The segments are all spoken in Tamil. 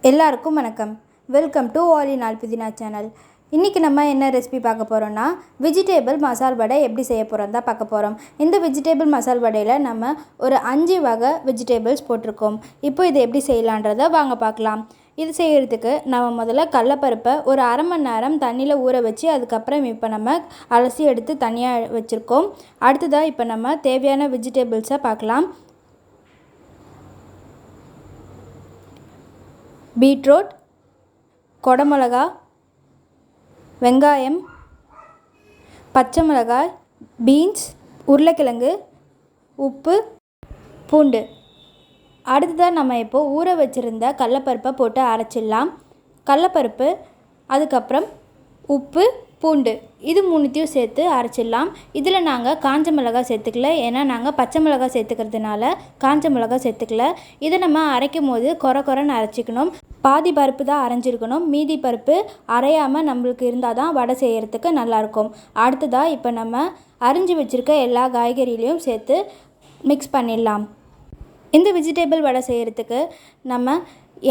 எல்லாருக்கும் வணக்கம். Welcome to all in all புதினா சேனல். இன்றைக்கி நம்ம என்ன ரெசிபி பார்க்க போகிறோன்னா, வெஜிடேபிள் மசால் வடை எப்படி செய்ய போகிறோம் தான் பார்க்க போகிறோம். இந்த வெஜிடேபிள் மசால் வடையில் நம்ம ஒரு 5 வகை வெஜிடேபிள்ஸ் போட்டிருக்கோம். இப்போ இதை எப்படி செய்யலான்றதை வாங்க பார்க்கலாம். இது செய்கிறதுக்கு நம்ம முதல்ல கடலப்பருப்பை ஒரு அரை மணி நேரம் தண்ணியில் ஊற வச்சு அதுக்கப்புறம் இப்போ நம்ம அலசி எடுத்து தனியாக வச்சுருக்கோம். அடுத்ததாக இப்போ நம்ம தேவையான வெஜிடேபிள்ஸை பார்க்கலாம். பீட்ரூட், கொடமிளகா, வெங்காயம், பச்சை மிளகாய், பீன்ஸ், உருளைக்கிழங்கு, உப்பு, பூண்டு. அடுத்ததாக நம்ம இப்போது ஊற வச்சுருந்த கடலப்பருப்பை போட்டு அரைச்சிடலாம். கடலப்பருப்பு, அதுக்கப்புறம் உப்பு, பூண்டு இது மூணுத்தையும் சேர்த்து அரைச்சிடலாம். இதில் நாங்கள் காஞ்ச மிளகாய் சேர்த்துக்கல, ஏன்னா நாங்கள் பச்சை மிளகாய் சேர்த்துக்கிறதுனால காஞ்ச மிளகாய் சேர்த்துக்கல. இதை நம்ம அரைக்கும் போது கொரன்னு அரைச்சிக்கணும். பாதி பருப்பு தான் அரைஞ்சிருக்கணும், மீதி பருப்பு அரையாமல் நம்மளுக்கு இருந்தால் தான் வடை செய்கிறதுக்கு நல்லாயிருக்கும். அடுத்ததாக இப்போ நம்ம அரிஞ்சு வச்சுருக்க எல்லா காய்கறிகளையும் சேர்த்து மிக்ஸ் பண்ணிடலாம். இந்த வெஜிடேபிள் வடை செய்கிறதுக்கு நம்ம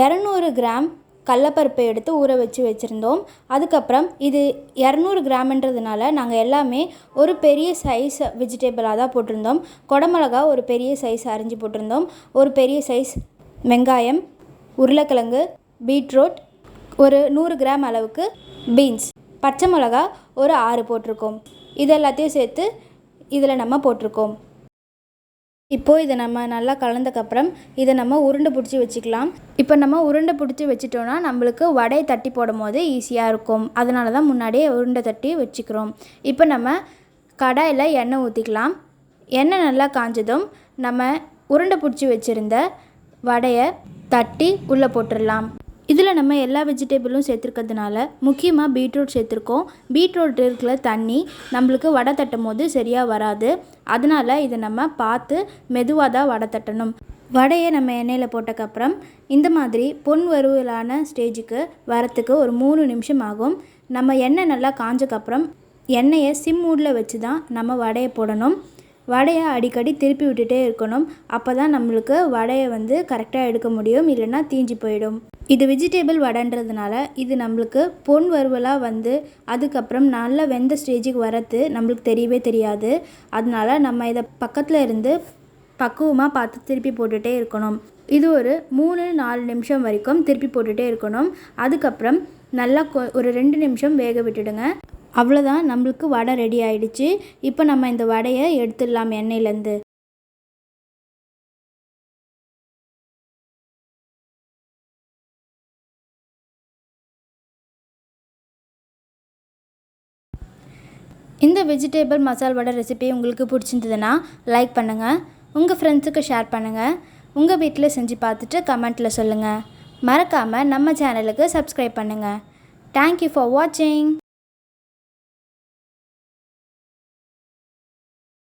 200 கிராம் கடலப்பருப்பை எடுத்து ஊற வச்சுருந்தோம். அதுக்கப்புறம் இது 200 கிராம்ன்றதுனால நாங்கள் எல்லாமே ஒரு பெரிய சைஸ் வெஜிடேபிளாக தான் போட்டிருந்தோம். கொடமிளகா ஒரு பெரிய சைஸ் அரிஞ்சு போட்டிருந்தோம். ஒரு பெரிய சைஸ் வெங்காயம், உருளைக்கிழங்கு, பீட்ரூட், ஒரு 100 கிராம் அளவுக்கு பீன்ஸ், பச்சை மிளகா ஒரு 6 போட்டிருக்கோம். இது எல்லாத்தையும் சேர்த்து இதில் நம்ம போட்டிருக்கோம். இப்போது இதை நம்ம நல்லா கலந்தக்கப்புறம் இதை நம்ம உருண்டை பிடிச்சி வச்சுக்கலாம். இப்போ நம்ம உருண்டை பிடிச்சி வச்சிட்டோன்னா நம்மளுக்கு வடையை தட்டி போடும் போது ஈஸியாக இருக்கும். அதனால தான் முன்னாடியே உருண்டை தட்டி வச்சுக்கிறோம். இப்போ நம்ம கடாயில் எண்ணெய் ஊற்றிக்கலாம். எண்ணெய் நல்லா காஞ்சதும் நம்ம உருண்டை பிடிச்சி வச்சுருந்த வடையை தட்டி உள்ளே போட்டுடலாம். இதில் நம்ம எல்லா வெஜிடேபிளும் சேர்த்துருக்கிறதுனால முக்கியமாக பீட்ரூட் சேர்த்துருக்கோம். பீட்ரூட் இருக்கிற தண்ணி நம்மளுக்கு வடை தட்டும் போது சரியாக வராது. அதனால் இதை நம்ம பார்த்து மெதுவாக தான் வடை தட்டணும். வடையை நம்ம எண்ணெயில் போட்டக்கப்புறம் இந்த மாதிரி பொன் வறுவலான ஸ்டேஜுக்கு வரத்துக்கு ஒரு 3 நிமிஷம் ஆகும். நம்ம எண்ணெய் நல்லா காஞ்சக்கப்புறம் எண்ணெயை சிம் மூடில் வச்சு தான் நம்ம வடையை போடணும். வடையை அடிக்கடி திருப்பி விட்டுட்டே இருக்கணும். அப்போ தான் நம்மளுக்கு வடையை கரெக்டாக எடுக்க முடியும், இல்லைன்னா தீஞ்சு போயிடும். இது வெஜிடேபிள் வடைன்றதுனால இது நம்மளுக்கு பொன் வறுவலாக அதுக்கப்புறம் நல்லா வெந்த ஸ்டேஜுக்கு வரது நம்மளுக்கு தெரியவே தெரியாது. அதனால நம்ம இதை பக்கத்தில் இருந்து பக்குவமாக பார்த்து திருப்பி போட்டுகிட்டே இருக்கணும். இது ஒரு 3-4 நிமிஷம் வரைக்கும் திருப்பி போட்டுகிட்டே இருக்கணும். அதுக்கப்புறம் நல்லா ஒரு 2 நிமிஷம் வேக விட்டுடுங்க. அவ்வளோதான், நம்மளுக்கு வடை ரெடி ஆகிடுச்சு. இப்போ நம்ம இந்த வடையை எடுத்துடலாம் எண்ணெயிலேருந்து. இந்த வெஜிடேபிள் மசால் வடை ரெசிபி உங்களுக்கு பிடிச்சிருந்ததுன்னா லைக் பண்ணுங்கள், உங்கள் ஃப்ரெண்ட்ஸுக்கு ஷேர் பண்ணுங்கள், உங்கள் வீட்டில் செஞ்சு பார்த்துட்டு கமெண்ட்டில் சொல்லுங்கள். மறக்காமல் நம்ம சேனலுக்கு சப்ஸ்கிரைப் பண்ணுங்கள். தேங்க்யூ ஃபார் வாட்சிங்.